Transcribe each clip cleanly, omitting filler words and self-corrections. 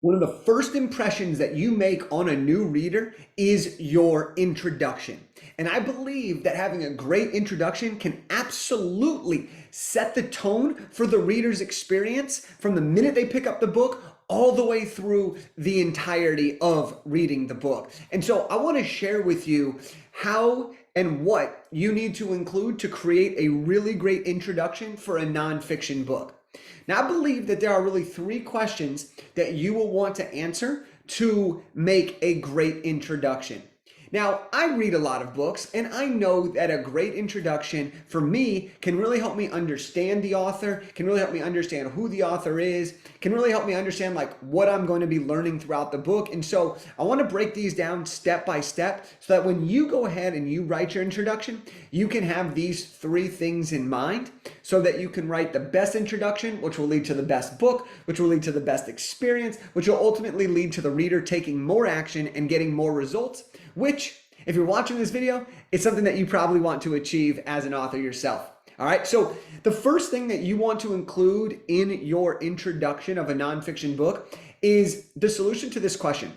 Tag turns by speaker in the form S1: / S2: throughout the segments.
S1: One of the first impressions that you make on a new reader is your introduction. And I believe that having a great introduction can absolutely set the tone for the reader's experience from the minute they pick up the book all the way through the entirety of reading the book. And so I want to share with you how and what you need to include to create a really great introduction for a nonfiction book. Now, I believe that there are really three questions that you will want to answer to make a great introduction. Now, I read a lot of books, and I know that a great introduction for me can really help me understand the author, can really help me understand who the author is, can really help me understand like what I'm going to be learning throughout the book. And so I want to break these down step by step so that when you go ahead and you write your introduction, you can have these three things in mind so that you can write the best introduction, which will lead to the best book, which will lead to the best experience, which will ultimately lead to the reader taking more action and getting more results, which, if you're watching this video, it's something that you probably want to achieve as an author yourself. All right, so the first thing that you want to include in your introduction of a nonfiction book is the solution to this question.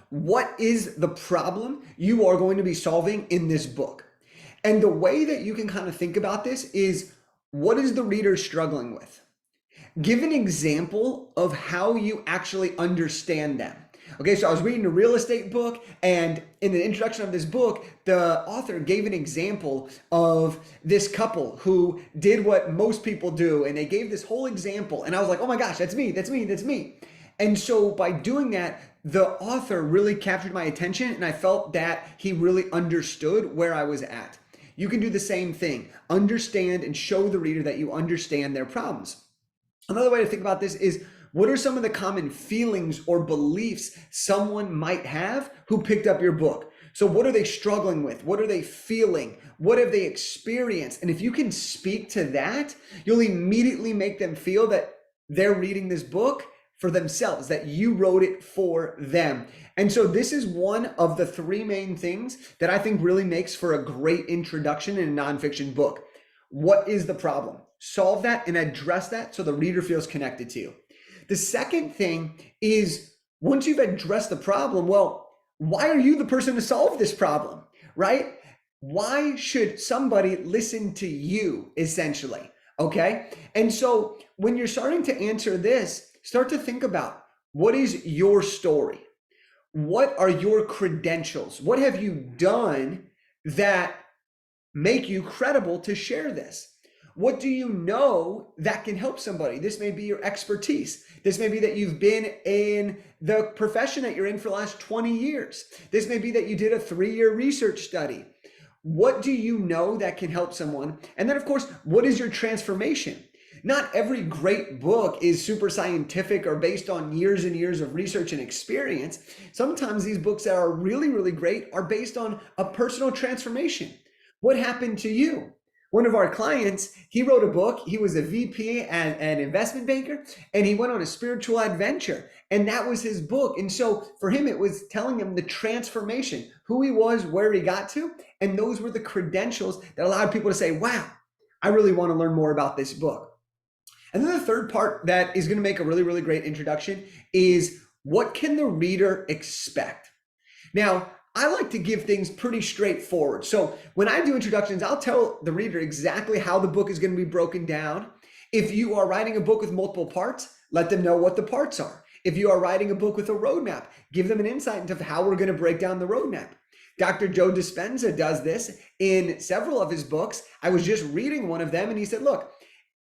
S1: What is the problem you are going to be solving in this book? And the way that you can kind of think about this is, what is the reader struggling with? Give an example of how you actually understand them. Okay, so I was reading a real estate book, and in the introduction of this book, the author gave an example of this couple who did what most people do, and they gave this whole example, and I was like, oh my gosh, that's me, that's me, that's me. And so by doing that, the author really captured my attention, and I felt that he really understood where I was at. You can do the same thing. Understand and show the reader that you understand their problems. Another way to think about this is, what are some of the common feelings or beliefs someone might have who picked up your book? So what are they struggling with? What are they feeling? What have they experienced? And if you can speak to that, you'll immediately make them feel that they're reading this book for themselves, that you wrote it for them. And so this is one of the three main things that I think really makes for a great introduction in a nonfiction book. What is the problem? Solve that and address that so the reader feels connected to you. The second thing is, once you've addressed the problem, well, why are you the person to solve this problem, right? Why should somebody listen to you, essentially, okay? And so when you're starting to answer this, start to think about, what is your story? What are your credentials? What have you done that make you credible to share this? What do you know that can help somebody? This may be your expertise. This may be that you've been in the profession that you're in for the last 20 years. This may be that you did a 3-year research study. What do you know that can help someone? And then, of course, what is your transformation? Not every great book is super scientific or based on years and years of research and experience. Sometimes these books that are really, really great are based on a personal transformation. What happened to you? One of our clients, he wrote a book. He was a VP and an investment banker, and he went on a spiritual adventure, and that was his book. And so for him, it was telling him the transformation, who he was, where he got to, and those were the credentials that allowed people to say, wow, I really want to learn more about this book. And then the third part that is going to make a really, really great introduction is, what can the reader expect? Now, I like to give things pretty straightforward. So when I do introductions, I'll tell the reader exactly how the book is going to be broken down. If you are writing a book with multiple parts, let them know what the parts are. If you are writing a book with a roadmap, give them an insight into how we're going to break down the roadmap. Dr. Joe Dispenza does this in several of his books. I was just reading one of them, and he said, look,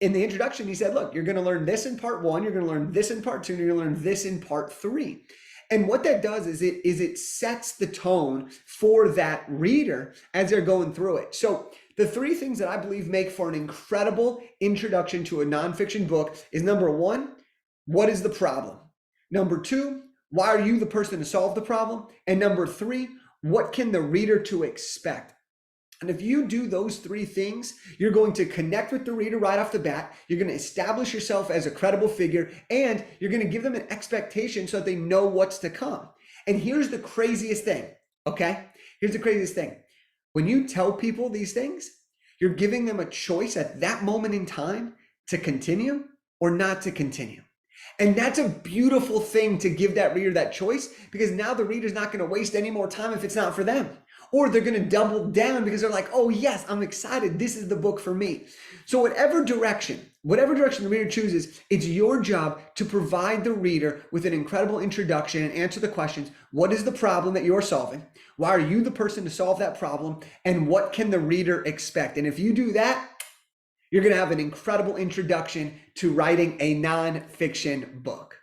S1: in the introduction, he said, look, you're going to learn this in part 1, you're going to learn this in part 2, and you're going to learn this in part 3. And what that does is it sets the tone for that reader as they're going through it. So the three things that I believe make for an incredible introduction to a nonfiction book is, number 1, what is the problem? Number 2, why are you the person to solve the problem? And number 3, what can the reader to expect? And if you do those three things, you're going to connect with the reader right off the bat. You're going to establish yourself as a credible figure, and you're going to give them an expectation so that they know what's to come. And here's the craziest thing, okay? Here's the craziest thing. When you tell people these things, you're giving them a choice at that moment in time to continue or not to continue. And that's a beautiful thing to give that reader that choice, because now the reader's not going to waste any more time if it's not for them. Or they're going to double down because they're like, oh yes, I'm excited. This is the book for me. So whatever direction the reader chooses, it's your job to provide the reader with an incredible introduction and answer the questions. What is the problem that you're solving? Why are you the person to solve that problem? And what can the reader expect? And if you do that, you're going to have an incredible introduction to writing a nonfiction book.